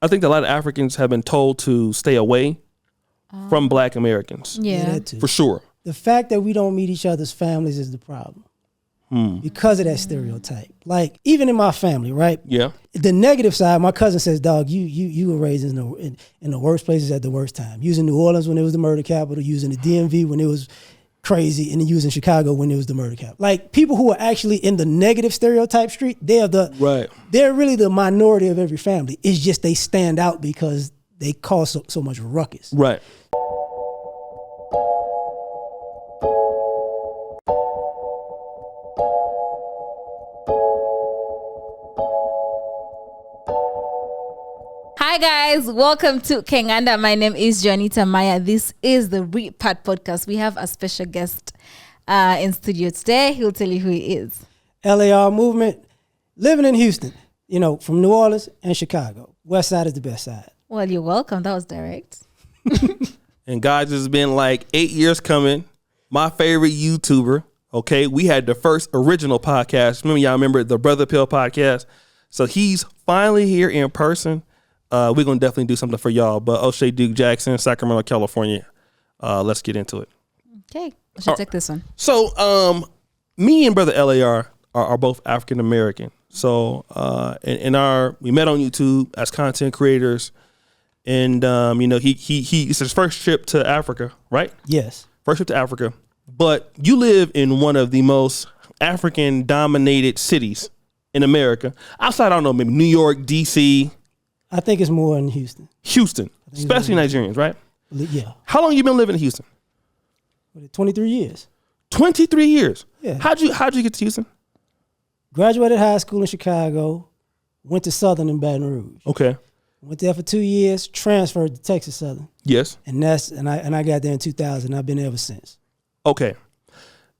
I think a lot of Africans have been told to stay away from Black Americans. Yeah, that too. For sure. The fact that we don't meet each other's families is the problem. Because of that stereotype. Like, even in my family, right? Yeah. The negative side, my cousin says, dog, you were raised in the worst places at the worst time. You was in New Orleans when it was the murder capital, you was in the DMV when it was crazy, and then you was in Chicago when it was the murder capital. Like, people who are actually in the negative stereotype street, they're really the minority of every family. It's just they stand out because they cause so much ruckus. Right. Hi guys, welcome to Kenganda. My name is Janita Maya. This is the Repart podcast. We have a special guest in studio today. He'll tell you who he is. LAR movement, living in Houston, from New Orleans and Chicago. West side is the best side. Well, you're welcome. That was direct. And guys, it's been like 8 years coming. My favorite YouTuber. Okay, we had the first original podcast. Remember the Brother Pill podcast? So he's finally here in person. We're going to definitely do something for y'all. But O'Shea Duke Jackson, Sacramento, California. Let's get into it. Okay. I should take this one. So me and Brother LAR are both African American. So we met on YouTube as content creators. And, it's his first trip to Africa, right? Yes. First trip to Africa. But you live in one of the most African dominated cities in America. Outside, I don't know, maybe New York, D.C., I think it's more in Houston. Especially Nigerians, right? Yeah. How long you been living in Houston? 23 years. 23 years. Yeah. How'd you get to Houston? Graduated high school in Chicago, went to Southern in Baton Rouge. Okay. Went there for 2 years, transferred to Texas Southern. Yes. And I got there in 2000. I've been there ever since. Okay.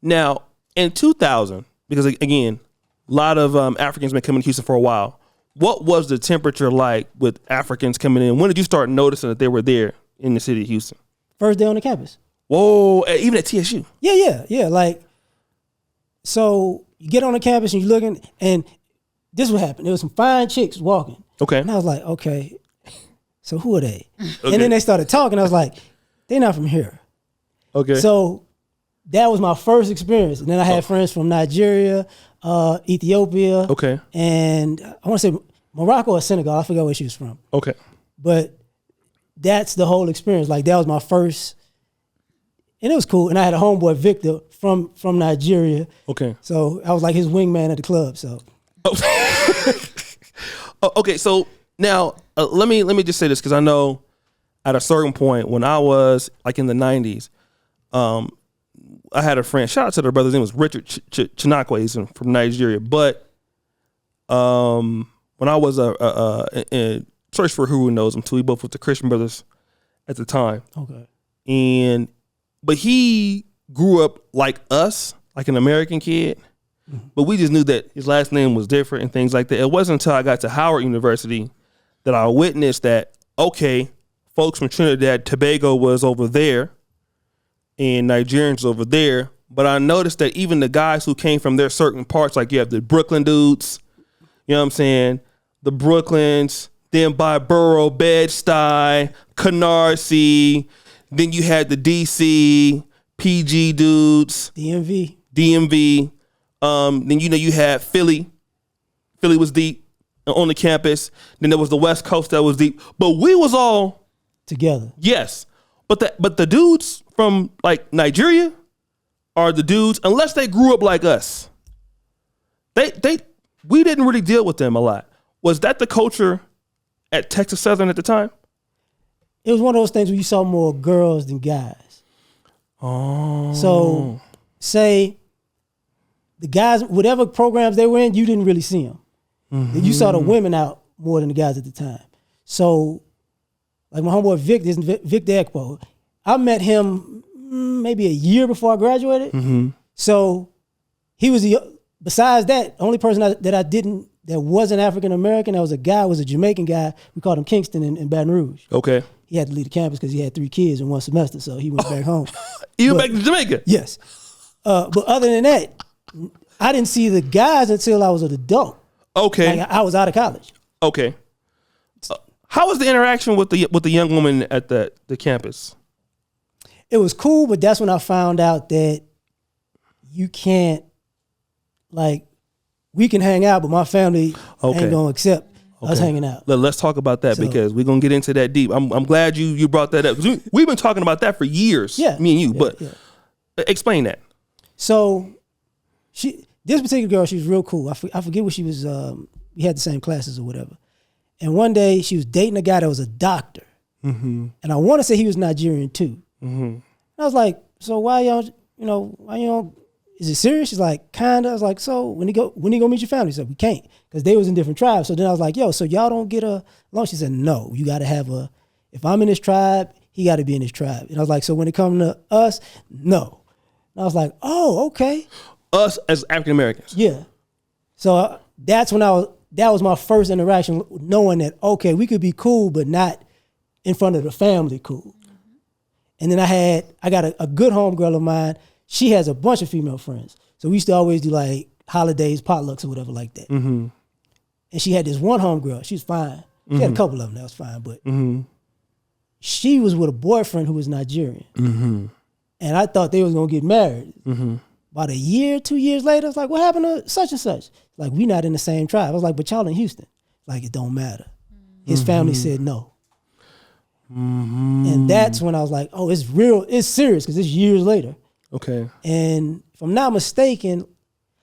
Now, in 2000, because again, a lot of Africans been coming to Houston for a while. What was the temperature like with Africans coming in? When did you start noticing that they were there in the city of Houston? First day on the campus. Whoa, even at TSU? Yeah. Like, so you get on the campus and you're looking, and this is what happened. There was some fine chicks walking. Okay. And I was like, okay, so who are they? Okay. And then they started talking. I was like, they're not from here. Okay. So that was my first experience. And then I had friends from Nigeria, Ethiopia. Okay. And I want to say Morocco or Senegal. I forgot where she was from. Okay. But that's the whole experience. Like, that was my first, and it was cool. And I had a homeboy, Victor, from Nigeria. Okay. So I was like his wingman at the club. So. Okay. So now let me just say this, because I know at a certain point when I was like in the 90s, I had a friend, shout out to their brother, his name was Richard Chinakwe, he's from Nigeria. But when I was in search for who knows him too, we both went to Christian Brothers at the time. Okay. But he grew up like us, like an American kid. Mm-hmm. But we just knew that his last name was different and things like that. It wasn't until I got to Howard University that I witnessed that, okay, folks from Trinidad, Tobago was over there, and Nigerians over there. But I noticed that even the guys who came from their certain parts, like you have the Brooklyn dudes, you know what I'm saying? The Brooklyns, then by Borough, Bed-Stuy, Canarsie, then you had the DC, PG dudes. DMV. Then, you had Philly. Philly was deep on the campus. Then there was the West Coast that was deep. But we was all together. Yes. But the dudes from like Nigeria are the dudes, unless they grew up like us. We didn't really deal with them a lot. Was that the culture at Texas Southern at the time? It was one of those things where you saw more girls than guys. Oh. So say the guys, whatever programs they were in, you didn't really see them. Mm-hmm. You saw the women out more than the guys at the time. So like my homeboy Vic Ekpo, I met him maybe a year before I graduated. Mm-hmm. So he was besides that, only person that wasn't African American, that was a Jamaican guy. We called him Kingston in Baton Rouge. Okay. He had to leave the campus because he had 3 kids in one semester, so he went back home. You went back to Jamaica? Yes. But other than that, I didn't see the guys until I was an adult. Okay. Like I was out of college. Okay. How was the interaction with the young woman at the campus? It was cool, but that's when I found out that you can't, like, we can hang out, but my family ain't gonna accept us hanging out. Let's talk about that because we're gonna get into that deep. I'm glad you brought that up. We've been talking about that for years, me and you. But explain that. So this particular girl, she was real cool. I forget what she was. We had the same classes or whatever. And one day she was dating a guy that was a doctor, and I want to say he was Nigerian too. And I was like, so why y'all, is it serious? She's like, kinda. I was like, so when you gonna meet your family? She said, we can't, because they was in different tribes. So then I was like, yo, so y'all don't get along? She said, no, you gotta have if I'm in this tribe, he gotta be in this tribe. And I was like, so when it comes to us, no. And I was like, oh, okay. Us as African Americans. Yeah. So that was my first interaction, knowing that, okay, we could be cool, but not in front of the family cool. And then I got a good homegirl of mine. She has a bunch of female friends. So we used to always do like holidays, potlucks or whatever like that. And she had this one homegirl. She was fine. She had a couple of them that was fine, but she was with a boyfriend who was Nigerian. And I thought they was going to get married. About a year, 2 years later, it's like, what happened to such and such? Like, we not in the same tribe. I was like, but y'all in Houston. Like, it don't matter. His family said no. And that's when I was like, oh, it's real, it's serious, because it's years later. Okay. And if I'm not mistaken,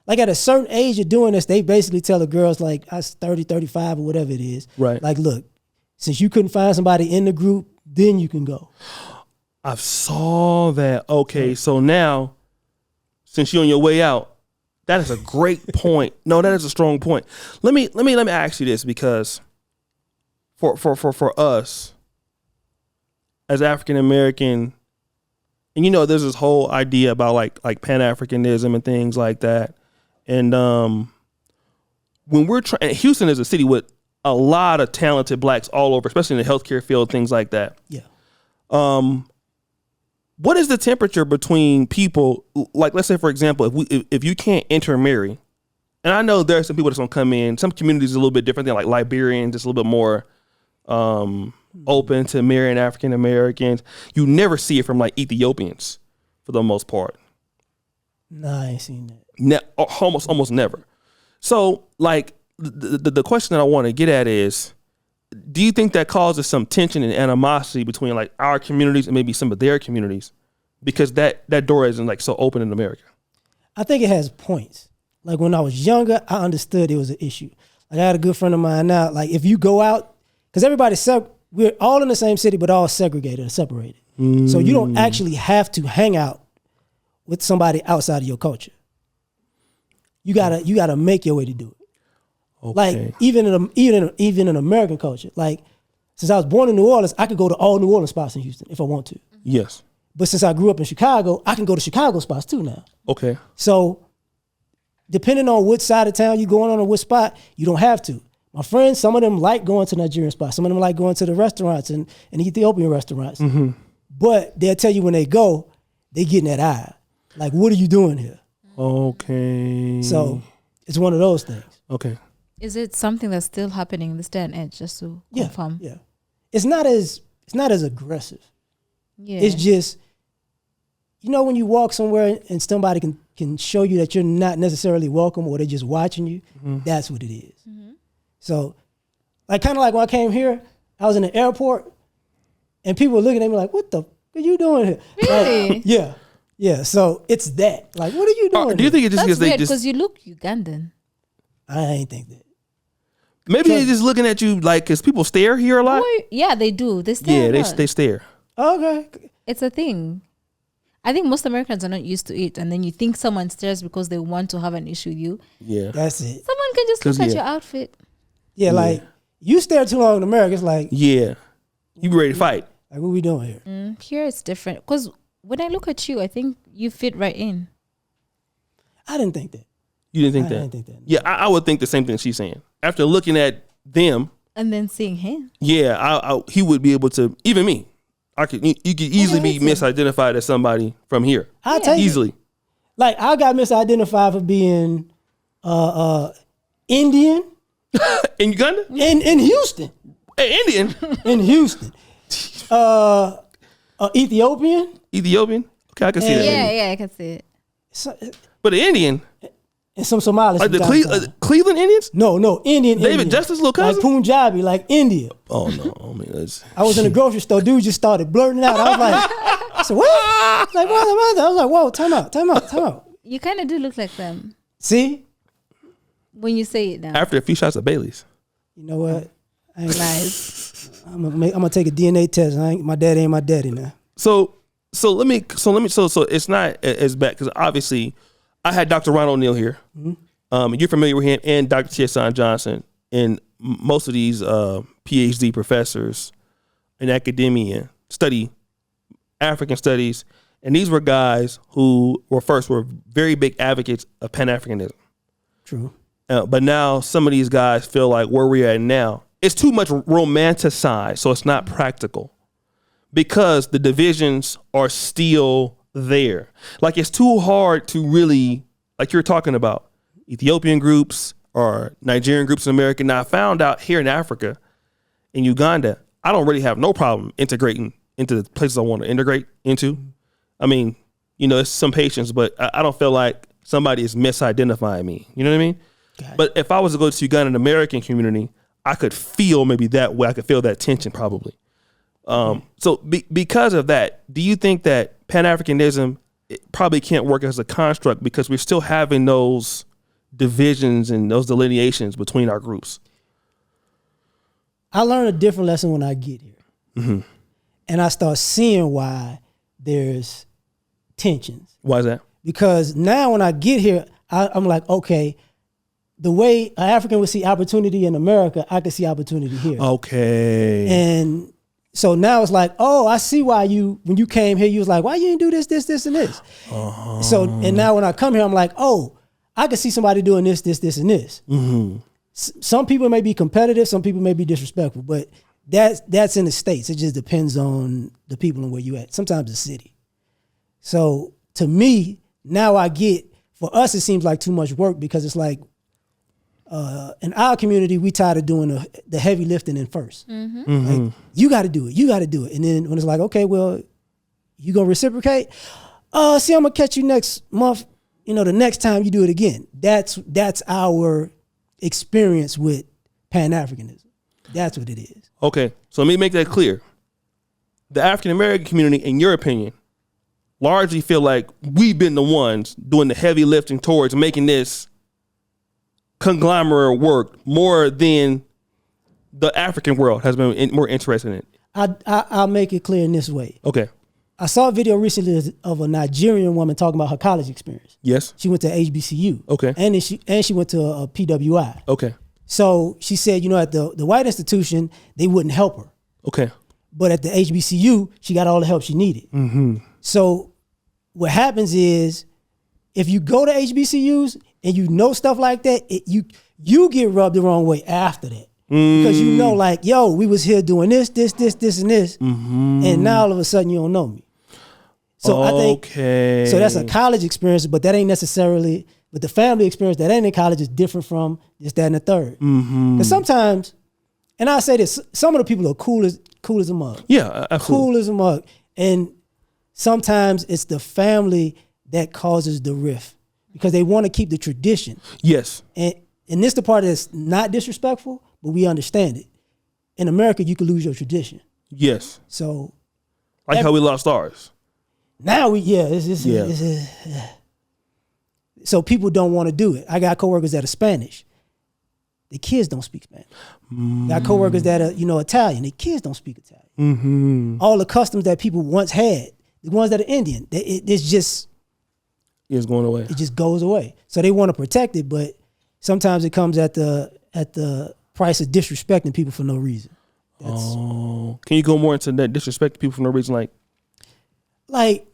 like at a certain age of doing this, they basically tell the girls, like, I was 30, 35 or whatever it is. Right. Like, look, since you couldn't find somebody in the group, then you can go. I saw that. Okay, so now, since you're on your way out, that is a great point. No, that is a strong point. Let me ask you this, because for us as African American, and there's this whole idea about like Pan-Africanism and things like that. And when we're trying, Houston is a city with a lot of talented blacks all over, especially in the healthcare field, things like that. Yeah. What is the temperature between people? Like, let's say, for example, if you can't intermarry, and I know there are some people that's gonna come in. Some communities are a little bit different. They're like Liberians, just a little bit more open to marrying African Americans. You never see it from like Ethiopians, for the most part. Nah, I ain't seen that. Almost never. So, like, the question that I want to get at is, do you think that causes some tension and animosity between like our communities and maybe some of their communities, because that door isn't like so open in America? I think it has points. Like when I was younger, I understood it was an issue. Like I had a good friend of mine now. Like if you go out, because we're all in the same city, but all segregated or separated. So you don't actually have to hang out with somebody outside of your culture. You gotta make your way to do it. Okay. Like even in American culture, like since I was born in New Orleans, I could go to all New Orleans spots in Houston if I want to. Yes. But since I grew up in Chicago, I can go to Chicago spots too now. Okay. So depending on which side of town you're going on or which spot, you don't have to. My friends, some of them like going to Nigerian spots. Some of them like going to the restaurants and Ethiopian restaurants. But they'll tell you when they go, they get in that eye. Like, what are you doing here? Okay. So it's one of those things. Okay. Is it something that's still happening in this day and age, just to confirm? Yeah. It's not as aggressive. Yeah. It's just, when you walk somewhere and somebody can show you that you're not necessarily welcome or they're just watching you, that's what it is. So, like, kind of like when I came here, I was in the airport and people were looking at me like, what the are you doing here? Really? Like, yeah. Yeah. So it's that. Like, what are you doing? Do you think it just That's because weird, because you look Ugandan. I ain't think that. Maybe they're just looking at you like, because people stare here a lot. Yeah, they do. They stare. Yeah, they stare. Okay. It's a thing. I think most Americans are not used to it, and then you think someone stares because they want to have an issue with you. Yeah. That's it. Someone can just look at your outfit. Yeah, like, you stare too long in America, it's like... Yeah. You be ready to fight. Like, what we doing here? Here it's different. Because when I look at you, I think you fit right in. I didn't think that. You didn't think that? I didn't think that. Yeah, I would think the same thing she's saying. After looking at them... And then seeing him. Yeah, he would be able to... Even me. You could easily be misidentified as somebody from here. I'll tell you. Easily. Like, I got misidentified for being Indian... In Uganda? In Houston. Hey, Indian. in Houston. Ethiopian. Ethiopian. Okay, I can see that. Yeah, I can see it. So, But the Indian, and some Somalis. like from the time to time. Cleveland Indians. No, Indian. David Justice, little cousin. Like Punjabi, like India. Oh no, I mean that's. I was in the grocery store. Dude just started blurting out. I was like, I said, what? I was like, what? I was like, whoa, time out. You kind of do look like them See? when you say it now. After a few shots of Bailey's. You know what? I ain't Nice. I'm gonna take a DNA test. My daddy ain't my daddy now. So it's not as bad because obviously I had Dr. Ron O'Neill here. You're familiar with him and Dr. Chieson Johnson and most of these PhD professors in academia study African studies, and these were guys who were very big advocates of Pan-Africanism. True. But now some of these guys feel like where we're at now, it's too much romanticized, so it's not practical because the divisions are still there. Like it's too hard to really, like you're talking about, Ethiopian groups or Nigerian groups in America. Now I found out here in Africa, in Uganda, I don't really have no problem integrating into the places I want to integrate into. I mean, it's some patience, but I don't feel like somebody is misidentifying me. You know what I mean? But if I was to go to Ugandan American community, I could feel maybe that way. I could feel that tension probably. So because of that, do you think that Pan-Africanism probably can't work as a construct because we're still having those divisions and those delineations between our groups? I learned a different lesson when I get here. Mm-hmm. And I start seeing why there's tensions. Why is that? Because now when I get here, I'm like, okay, the way an African would see opportunity in America, I could see opportunity here. Okay. And so now it's like, oh, I see why when you came here, you was like, why you didn't do this, and this? Uh-huh. So, and now when I come here, I'm like, oh, I could see somebody doing this, and this. Mm-hmm. Some people may be competitive, some people may be disrespectful, but that's in the States. It just depends on the people and where you at. Sometimes the city. So to me, now for us, it seems like too much work because it's like, in our community, we tired of doing the heavy lifting in first. Mm-hmm. Mm-hmm. Like, you got to do it. And then when it's like, okay, well, you going to reciprocate? See, I'm going to catch you next month, the next time you do it again. That's our experience with Pan-Africanism. That's what it is. Okay, so let me make that clear. The African-American community, in your opinion, largely feel like we've been the ones doing the heavy lifting towards making this conglomerate work more than the African world has been more interested in it. I'll make it clear in this way. Okay. I saw a video recently of a Nigerian woman talking about her college experience. Yes. She went to HBCU. Okay. And she went to a PWI. Okay. So she said, at the white institution, they wouldn't help her. Okay. But at the HBCU, she got all the help she needed. Mm-hmm. So what happens is, if you go to HBCUs and you know stuff like that, you get rubbed the wrong way after that. Because like, yo, we was here doing this, and this. Mm-hmm. And now all of a sudden you don't know me. So I think, so that's a college experience, but that ain't necessarily, but the family experience that ain't in college is different from this, that, and the third. Mm-hmm. Because sometimes, and I say this, some of the people are cool as a mug. Yeah, absolutely. Cool as a mug. And sometimes it's the family that causes the rift because they want to keep the tradition. Yes. And this the part that's not disrespectful, but we understand it. In America, you can lose your tradition. Yes. So. Like how we lost ours. Now so people don't want to do it. I got coworkers that are Spanish. The kids don't speak Spanish. Got coworkers that are, Italian. The kids don't speak Italian. Mm-hmm. All the customs that people once had, the ones that are Indian, it's going away. It just goes away. So they want to protect it, but sometimes it comes at the price of disrespecting people for no reason. Can you go more into that disrespecting people for no reason? Like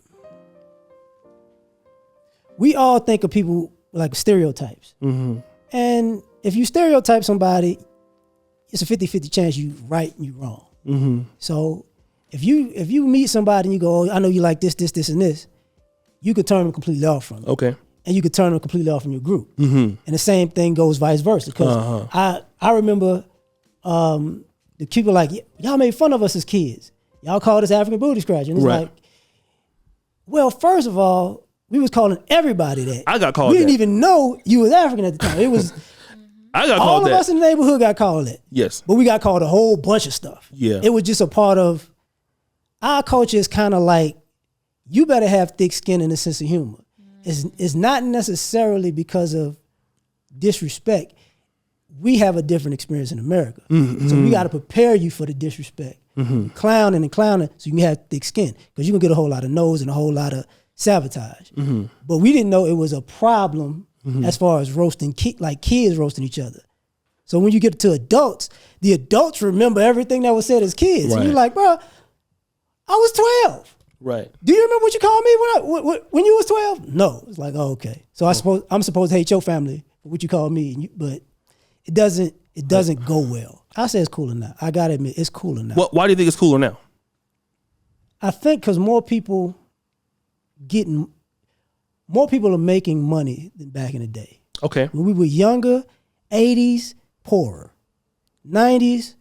we all think of people like stereotypes. Mm-hmm. And if you stereotype somebody, it's a 50-50 chance you right and you wrong. Mm-hmm. So if you meet somebody and you go, oh, I know you like this, and this, you could turn them completely off from it. Okay. And you could turn them completely off from your group. Mm-hmm. And the same thing goes vice versa. Because I remember the people like, y'all made fun of us as kids. Y'all called us African booty scratcher. And it's Right. like, well, first of all, we was calling everybody that. I got called We didn't that. even know you was African at the time. It was I got all called of that. us in the neighborhood got called that. Yes. But we got called a whole bunch of stuff. Yeah. It was just a part of our culture is kind of like, you better have thick skin and a sense of humor. It's not necessarily because of disrespect. We have a different experience in America. So we got to prepare you for the disrespect. Clowning and clowning so you can have thick skin because you can get a whole lot of no's and a whole lot of sabotage. But we didn't know it was a problem as far as roasting, like kids roasting each other. So when you get to adults, the adults remember everything that was said as kids. Right. And you're like, bro, I was 12. Right. Do you remember what you called me when you was 12? No. It's like, oh, okay. So I'm supposed to hate your family for what you called me, but it doesn't go well. I say it's cooler now. I gotta admit, it's cooler now. Well, why do you think it's cooler now? I think because more people are making money than back in the day. Okay. When we were younger, 80s, poorer. 90s,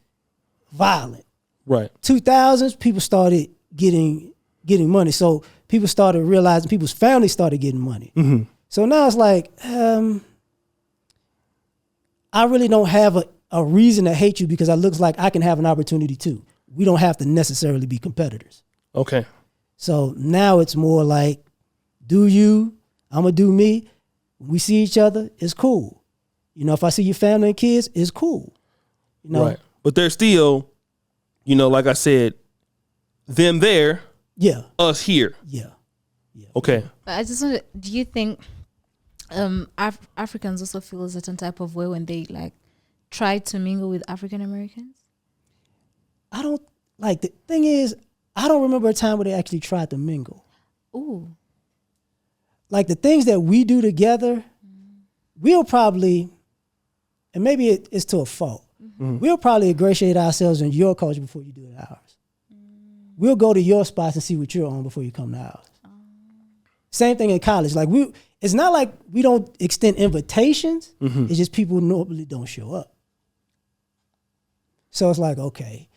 violent. Right. 2000s, people started getting money. So people started realizing people's families started getting money. So now it's like, I really don't have a reason to hate you because it looks like I can have an opportunity too. We don't have to necessarily be competitors. Okay. So now it's more like, do you, I'm going to do me. When we see each other, it's cool. You know, if I see your family and kids, it's cool. You know? Right. But there's still, like I said, them there, Yeah. us here. Yeah. Okay. But I just wonder, do you think Africans also feel a certain type of way when they like try to mingle with African Americans? I don't, like, the thing is, I don't remember a time where they actually tried to mingle. Ooh. Like the things that we do together, we'll probably, and maybe it's to a fault, we'll probably ingratiate ourselves in your culture before you do it ours. We'll go to your spots and see what you're on before you come to ours. Same thing in college. Like it's not like we don't extend invitations. It's just people normally don't show up. So it's like, okay,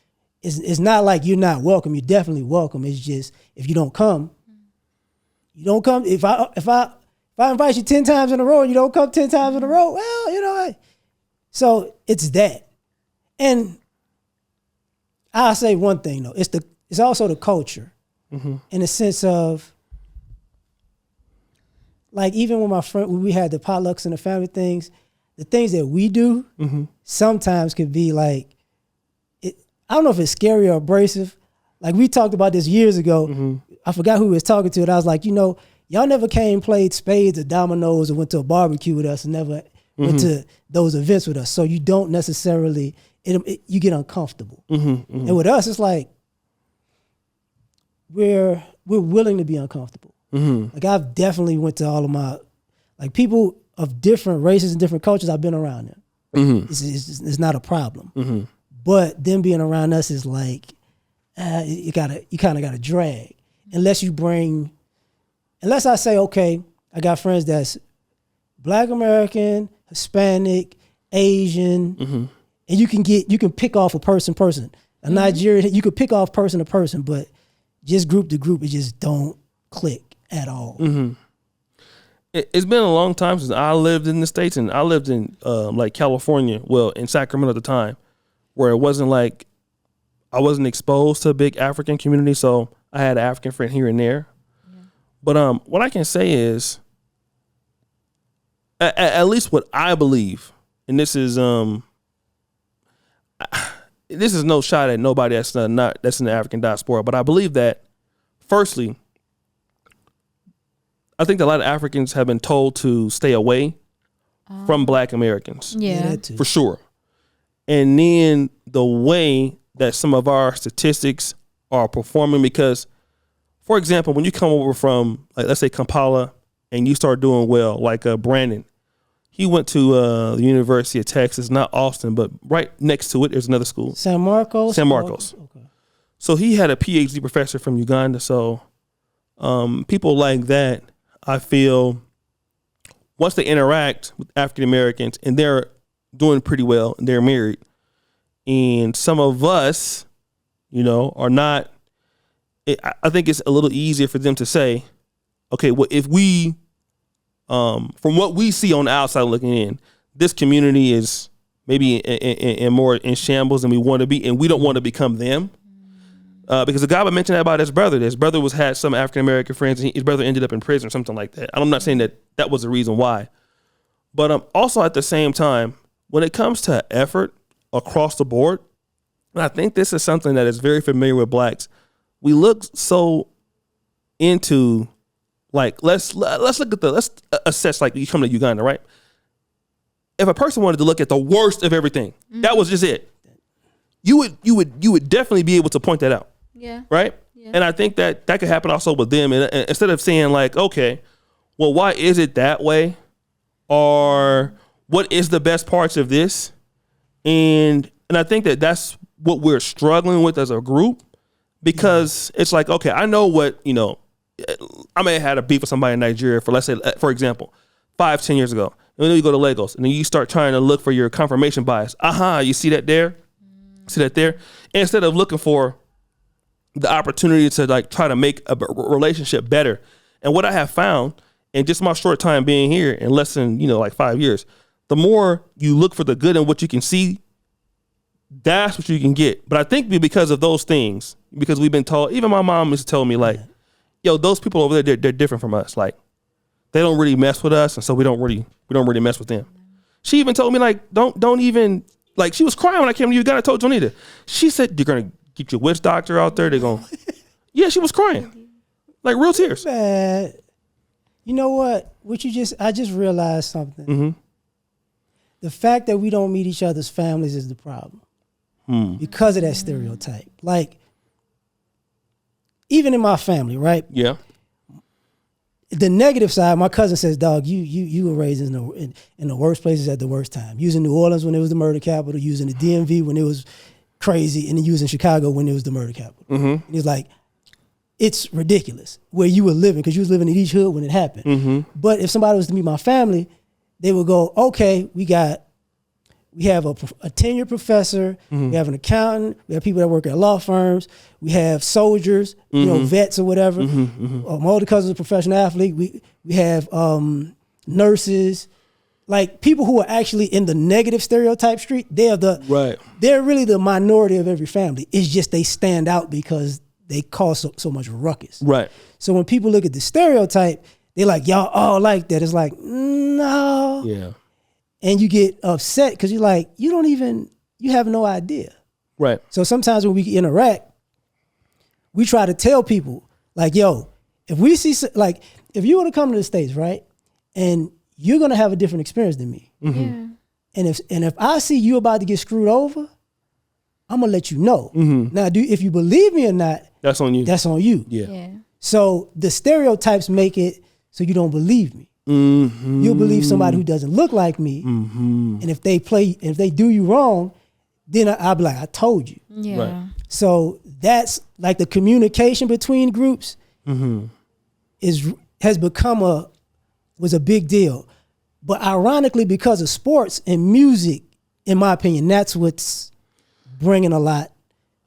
it's not like you're not welcome. You're definitely welcome. It's just if you don't come, you don't come. If I invite you 10 times in a row and you don't come 10 times in a row, well, so it's that. And I'll say one thing though. It's also the culture in the sense of, like, even with my friend, when we had the potlucks and the family things, the things that we do sometimes could be like, I don't know if it's scary or abrasive. Like we talked about this years ago. I forgot who we was talking to, and I was like, y'all never came, played spades or dominoes or went to a barbecue with us and never went to those events with us. So you don't necessarily, you get uncomfortable. And with us, it's like, we're willing to be uncomfortable. Like I've definitely went to all of my, like people of different races and different cultures, I've been around them. It's not a problem. But them being around us is like, you kind of got to drag. Unless I say, okay, I got friends that's Black American, Hispanic, Asian, and you can pick off a person. A Nigerian, you could pick off person to person, but just group to group, it just don't click at all. It's been a long time since I lived in the States, and I lived in like California, well, in Sacramento at the time, where it wasn't like I wasn't exposed to a big African community, so I had an African friend here and there. Yeah. But what I can say is, at least what I believe, and this is no shot at nobody that's in the African diaspora, but I believe that, firstly, I think that a lot of Africans have been told to stay away from Black Americans. Yeah, for sure. And then the way that some of our statistics are performing, because, for example, when you come over from, like, let's say Kampala, and you start doing well, like Brandon, he went to the University of Texas, not Austin, but right next to it, there's another school. San Marcos? Okay. So he had a PhD professor from Uganda. So people like that, I feel, once they interact with African Americans and they're doing pretty well and they're married, And some of us, are not. I think it's a little easier for them to say, okay, well, if we, from what we see on the outside looking in, this community is maybe in more in shambles than we want to be, and we don't want to become them. Because the guy would mention that about his brother. His brother had some African American friends, and his brother ended up in prison or something like that. I'm not saying that was the reason why, but also at the same time, when it comes to effort across the board, and I think this is something that is very familiar with blacks. We look so into like let's assess, like you come to Uganda, right? If a person wanted to look at the worst of everything, that was just it. You would definitely be able to point that out. Yeah. Right? Yeah. And I think that could happen also with them. And instead of saying like, okay, well, why is it that way? Or what is the best parts of this? And I think that's what we're struggling with as a group, because it's like, okay, I know what, I may have had a beef with somebody in Nigeria for, let's say, for example, 5-10 years ago. And then you go to Lagos and then you start trying to look for your confirmation bias. You see that there? See that there? And instead of looking for the opportunity to like try to make a relationship better. And what I have found in just my short time being here, in less than, like 5 years, the more you look for the good in what you can see, that's what you can get. But I think because of those things, because we've been told, even my mom used to tell me like, yo, those people over there, they're different from us. Like, they don't really mess with us, and so we don't really mess with them. She even told me like, don't even, like, she was crying when I came to Uganda. I told Jonita, she said, you're gonna get your witch doctor out there. They're gonna, yeah, she was crying, like real tears. Man, you know what? I just realized something. Mm-hmm. The fact that we don't meet each other's families is the problem. Because of that stereotype. Like, even in my family, right? Yeah. The negative side, my cousin says, dog, you were raised in the worst places at the worst time. Using New Orleans when it was the murder capital, using the DMV when it was crazy, and then using Chicago when it was the murder capital. Mm-hmm. And he's like, it's ridiculous where you were living, because you was living in each hood when it happened. Mm-hmm. But if somebody was to meet my family, they would go, okay, we have a tenured professor, we have an accountant, we have people that work at law firms, we have soldiers, vets or whatever. My older cousin's a professional athlete. We have nurses, like people who are actually in the negative stereotype street. They're really the minority of every family. It's just they stand out because they cause so much ruckus. Right. So when people look at the stereotype, they're like, y'all all like that. It's like, no. Yeah. And you get upset because you're like, you have no idea. Right. So sometimes when we interact, we try to tell people like, yo, if we see, like, if you want to come to the States, right, and you're going to have a different experience than me. Mm-hmm. Yeah. And if I see you about to get screwed over, I'm going to let you know. Mm-hmm. Now, if you believe me or not, that's on you. That's on you. Yeah. So the stereotypes make it so you don't believe me. Mm-hmm. You'll believe somebody who doesn't look like me. Mm-hmm. And if they do you wrong, then I'll be like, I told you. Yeah. Right. So that's like the communication between groups was a big deal. But ironically, because of sports and music, in my opinion, that's what's bringing a lot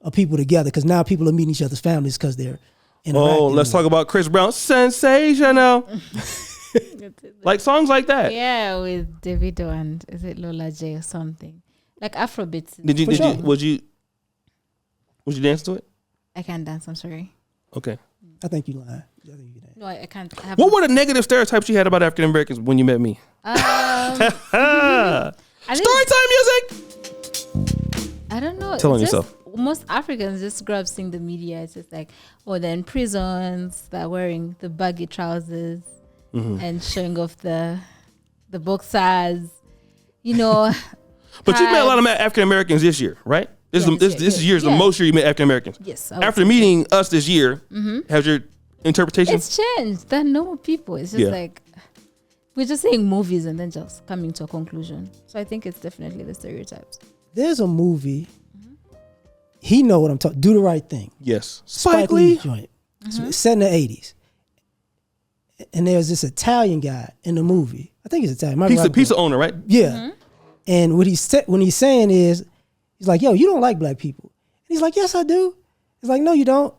of people together, because now people are meeting each other's families because they're interacting. Oh, let's talk about Chris Brown. Sensational. Like songs like that. Yeah, with Davido and is it Lola J or something. Like Afrobeats. Would you dance to it? I can't dance, I'm sorry. Okay. I think you lying. No, I can't. What were the negative stereotypes you had about African Americans when you met me? Story time music. I don't know. Tell on yourself. Most Africans just grew up seeing the media. It's just like, they're in prisons, they're wearing the baggy trousers and showing off the boxers, But you met a lot of African Americans this year, right? This year's the most year you met African Americans. Yes. After meeting us this year, has your interpretation? It's changed. They're normal people. It's just like, we're just saying movies and then just coming to a conclusion. So I think it's definitely the stereotypes. There's a movie. He know what I'm talking. Do the Right Thing. Yes. Spike Lee joint. It's set in the 80s. And there's this Italian guy in the movie. I think he's Italian. Pizza owner, right? Yeah. And what when he's saying is, He's like, yo, you don't like black people. And he's like, yes, I do. He's like, no, you don't.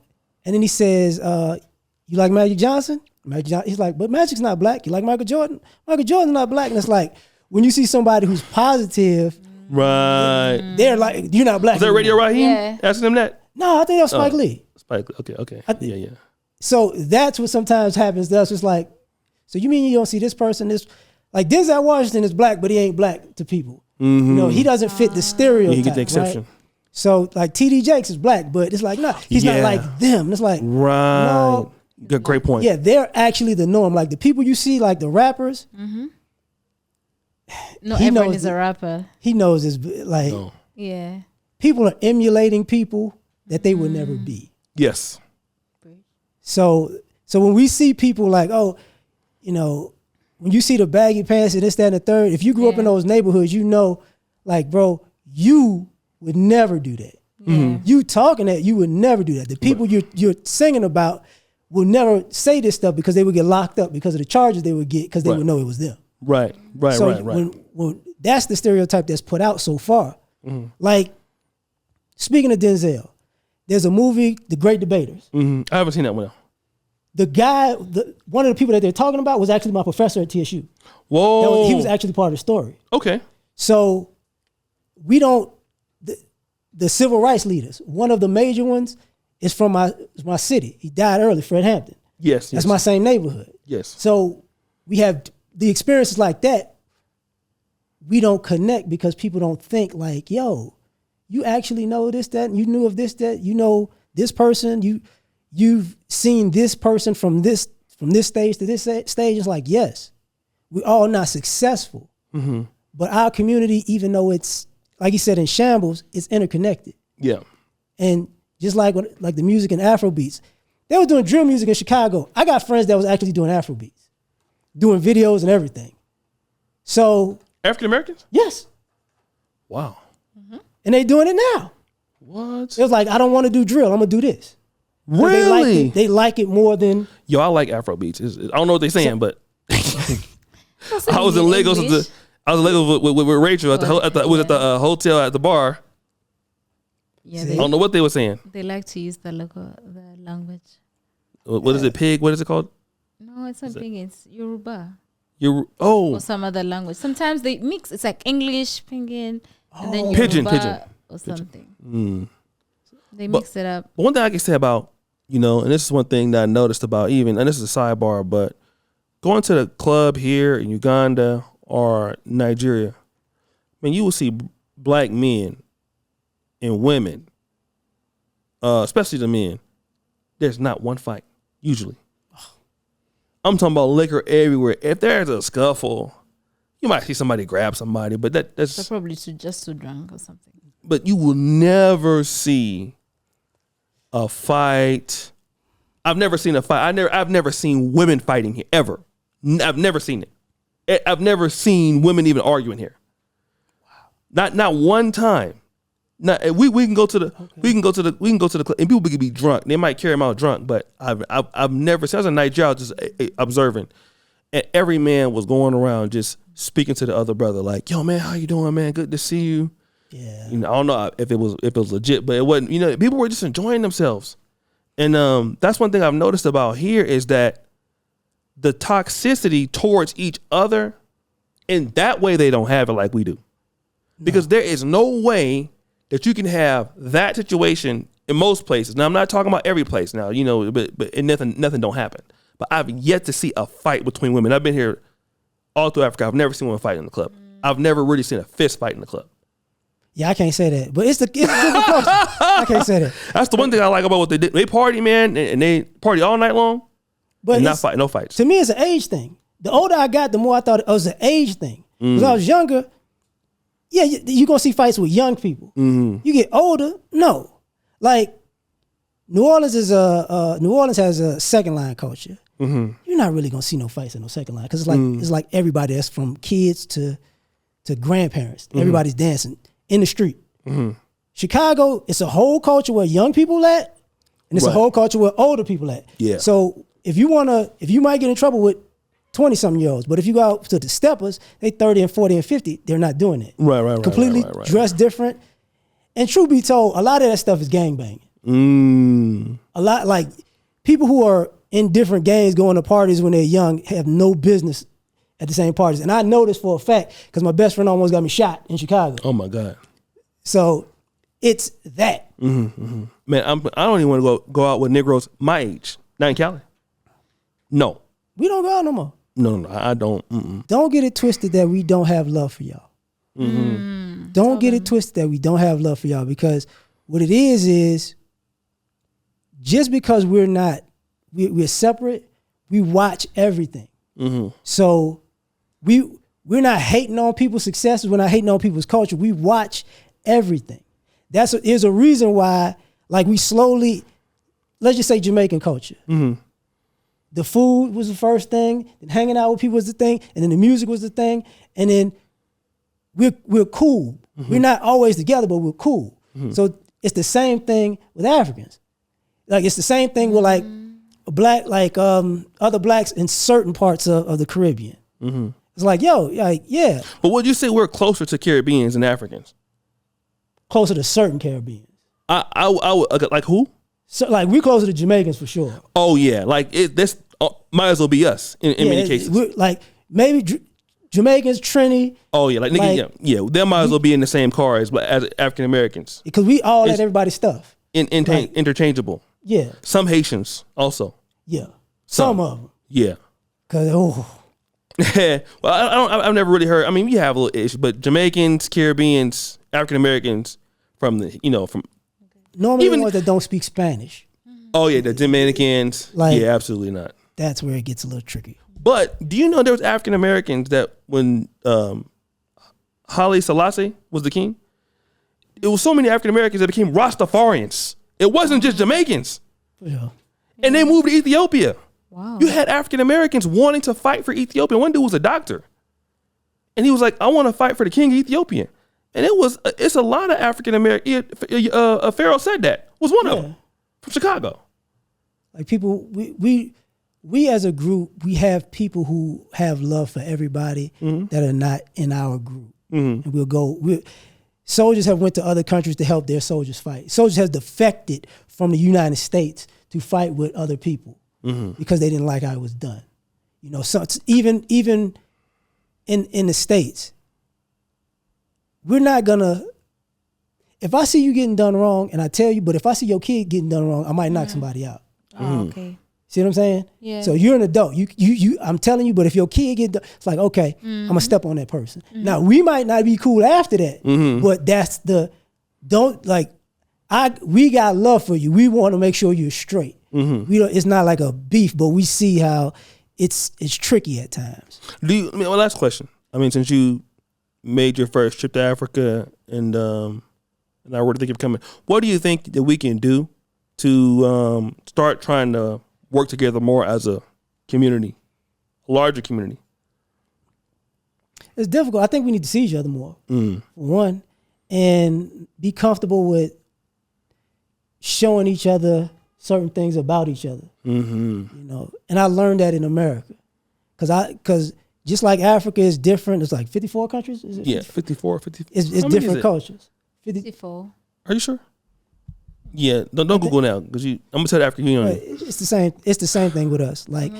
And then he says, you like Magic Johnson? He's like, but Magic's not black. You like Michael Jordan? Michael Jordan's not black. And it's like, when you see somebody who's positive, right? They're like, you're not black. Was that Radio Raheem? Yeah. Asking him that? No, I think that was Spike Lee. Spike Lee. Okay. Yeah. So that's what sometimes happens to us. It's like, so you mean you don't see this person, this, like Denzel Washington is black, but he ain't black to people. Mm-hmm. You know, he doesn't fit the stereotype. You get the exception. Right? So like TD Jakes is black, but it's like, no, he's not like them. It's like, right. No, Good, great point. yeah, they're actually the norm. Like the people you see, like the rappers. Mm-hmm. No, everyone is a rapper. He knows this. Like, Yeah. people are emulating people that they would never be. Yes. So when we see people like, oh, you know, when you see the baggy pants and this, that, and the third, if you grew up in those neighborhoods, you know, like, bro, you would never do that. Mm-hmm. You talking that, you would never do that. The people you're singing about will never say this stuff because they would get locked up because of the charges they would get because they would know it was them. Right. So when that's the stereotype that's put out so far. Mm-hmm. Like, speaking of Denzel, there's a movie, The Great Debaters. Mm-hmm. I haven't seen that one. The guy, one of the people that they're talking about was actually my professor at TSU. Whoa. He was actually part of the story. Okay. So we don't, the civil rights leaders, one of the major ones is from my city. He died early, Fred Hampton. Yes. That's my same neighborhood. Yes. So we have the experiences like that. We don't connect because people don't think like, yo, you actually know this, that, and you knew of this, that, you know this person, you've seen this person from this stage to this stage. It's like, yes, we're all not successful, but our community, even though it's, like you said, in shambles, it's interconnected. Yeah. And just like the music and Afrobeats, they were doing drill music in Chicago. I got friends that was actually doing Afrobeats, doing videos and everything. So African Americans? yes. Wow. And they doing it now. What? It was like, I don't want to do drill. I'm going to do this. Really? They like it more than... Yo, I like Afrobeats. I don't know what they're saying, but I was in Lagos with Rachel at the hotel at the bar. Yeah, I don't know what they were saying. they like to use the language. What is it? Pig? What is it called? No, it's not pig. It's Yoruba Oh, or some other language. Sometimes they mix. It's like English, Pidgin, and then Pidgin, Yoruba or something. They mix it up. But one thing I can say about, and this is one thing that I noticed about and this is a sidebar, but going to the club here in Uganda or Nigeria, man, you will see black men and women, especially the men. There's not one fight, usually. I'm talking about liquor everywhere. If there's a scuffle, you might see somebody grab somebody, but that's... They're probably just too drunk or something. But you will never see a fight. I've never seen a fight. I've never seen women fighting here, ever. I've never seen it. I've never seen women even arguing here. Wow. Not one time. We can go to the club and people can be drunk. They might carry them out drunk, but I've never seen. I was in Nigeria, I was just observing, and every man was going around just speaking to the other brother, like, "Yo, man, how you doing, man? Good to see you." Yeah. I don't know if it was legit, but it wasn't. People were just enjoying themselves, and that's one thing I've noticed about here is that the toxicity towards each other, in that way they don't have it like we do, because there is no way that you can have that situation in most places. Now, I'm not talking about every place now, but nothing don't happen. But I've yet to see a fight between women. I've been here all through Africa. I've never seen one fight in the club. I've never really seen a fist fight in the club. Yeah, I can't say that. But it's a different culture. I can't say that. That's the one thing I like about what they did. They party, man, and they party all night long. But and not fight, no fights. To me, it's an age thing. The older I got, the more I thought it was an age thing. When I was younger, yeah, you're going to see fights with young people. You get older, no. Like, New Orleans has a second line culture. You're not really going to see no fights in no second line because it's like everybody that's from kids to grandparents. Everybody's dancing in the street. Chicago, it's a whole culture where young people at, and it's a whole culture where older people at. Yeah. So if you might get in trouble with 20-something-year-olds, but if you go out to the steppers, they 30 and 40 and 50, they're not doing it. Right. Completely dressed different. And truth be told, a lot of that stuff is gangbanging. A lot, like, people who are in different gangs going to parties when they're young have no business at the same parties. And I know this for a fact because my best friend almost got me shot in Chicago. Oh my God. So it's that. Man, I don't even want to go out with Negroes my age. Not in Cali. No. We don't go out no more. No, I don't. Don't get it twisted that we don't have love for y'all. Don't get it twisted that we don't have love for y'all, because what it is just because we're separate, we watch everything. So we're not hating on people's successes. We're not hating on people's culture. We watch everything. There's a reason why, like, we slowly, let's just say Jamaican culture. The food was the first thing, then hanging out with people was the thing, and then the music was the thing, and then we're cool. We're not always together, but we're cool. So it's the same thing with Africans. Like, it's the same thing with, like, black, like, other blacks in certain parts of the Caribbean. It's like, yo, like, yeah. But would you say we're closer to Caribbeans than Africans? Closer to certain Caribbeans. I would, like, who? So, like, we're closer to Jamaicans for sure. Oh yeah, like this might as well be us in many cases. We're, like, maybe Jamaicans, Trini. Oh yeah, like nigga, yeah, they might as well be in the same car as African Americans, because we all let everybody's stuff. Interchangeable. Yeah. Some Haitians also. Yeah. Some of them. Yeah. Cause well, I've never really heard. I mean, we have a little issue, but Jamaicans, Caribbeans, African Americans from normally even the ones that don't speak Spanish. Oh yeah, the Dominicans. Like, yeah, absolutely not. That's where it gets a little tricky. But do you know there was African Americans that when Haile Selassie was the king, it was so many African Americans that became Rastafarians. It wasn't just Jamaicans. Yeah. And they moved to Ethiopia. Wow. You had African Americans wanting to fight for Ethiopia. One dude was a doctor, and he was like, "I want to fight for the king of Ethiopia." And it's a lot of African American. Pharaoh said that was one of them from Chicago. Like, people, we as a group, we have people who have love for everybody that are not in our group, and soldiers have went to other countries to help their soldiers fight. Soldiers have defected from the United States to fight with other people because they didn't like how it was done. You know, so even in the States, we're not gonna. If I see you getting done wrong, and I tell you, but if I see your kid getting done wrong, I might knock somebody out. Oh, okay. See what I'm saying? Yeah. So you're an adult. You. I'm telling you, but if your kid get done, it's like, okay, I'm gonna step on that person. Now, we might not be cool after that, but that's we got love for you. We want to make sure you're straight. It's not like a beef, but we see how it's tricky at times. Last question. I mean, since you made your first trip to Africa and I were to think of coming, what do you think that we can do to start trying to work together more as a community, a larger community? It's difficult. I think we need to see each other more, for one, and be comfortable with showing each other certain things about each other. You know, and I learned that in America, because just like Africa is different. It's like 54 countries. Is it? Yeah, 54, 50. It's different cultures. 54. Are you sure? Yeah, don't Google now, because I'm gonna tell the African Union. It's the same. It's the same thing with us. Like,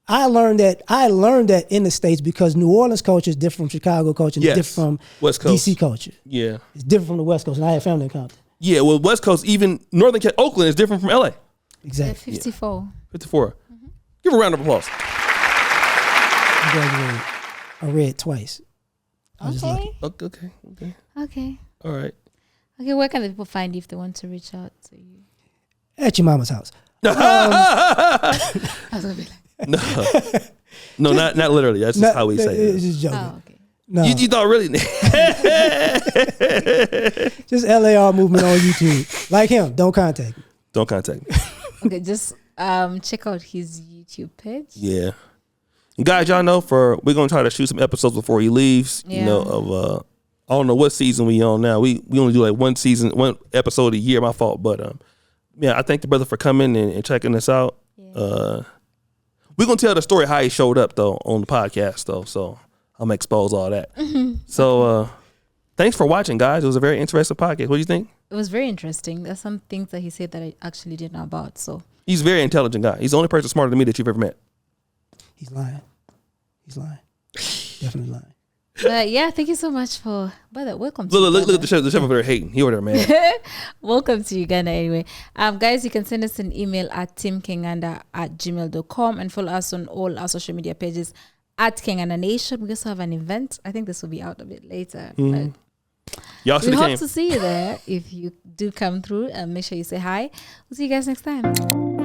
I learned that in the States, because New Orleans culture is different from Chicago culture, and it's different from West Coast DC culture. Yeah, it's different from the West Coast, and I have family in Compton. Yeah, well, West Coast, even Oakland is different from LA. Exactly. 54. 54. Give a round of applause. I read twice. I was just lucky. Okay. All right. Okay, where can the people find you if they want to reach out to you? At your mama's house. I was gonna be like, No, not literally. That's just how we say it. It's just joking. oh, okay. No, You thought really? just LAR movement on YouTube. Like him, don't contact me. Don't contact me. Okay, just check out his YouTube page. Yeah. Guys, y'all know we're gonna try to shoot some episodes before he leaves. Yeah. You know, of I don't know what season we on now. We only do like one episode a year. My fault, but I thank the brother for coming and checking us out. Yeah. We're gonna tell the story how he showed up though on the podcast though. So I'm gonna expose all that. So thanks for watching, guys. It was a very interesting podcast. What do you think? It was very interesting. There's some things that he said that I actually didn't know about. So he's a very intelligent guy. He's the only person smarter than me that you've ever met. He's lying. Definitely lying. But yeah, thank you so much for. Brother, welcome. Look at the chef. The chef over there hating. He over there, man. Welcome to Uganda anyway. Guys, you can send us an email at teamkenganda@gmail.com and follow us on all our social media pages at Kenganda Nation. We also have an event. I think this will be out a bit later. But Y'all should we have hope came. to see you there. If you do come through, make sure you say hi. We'll see you guys next time.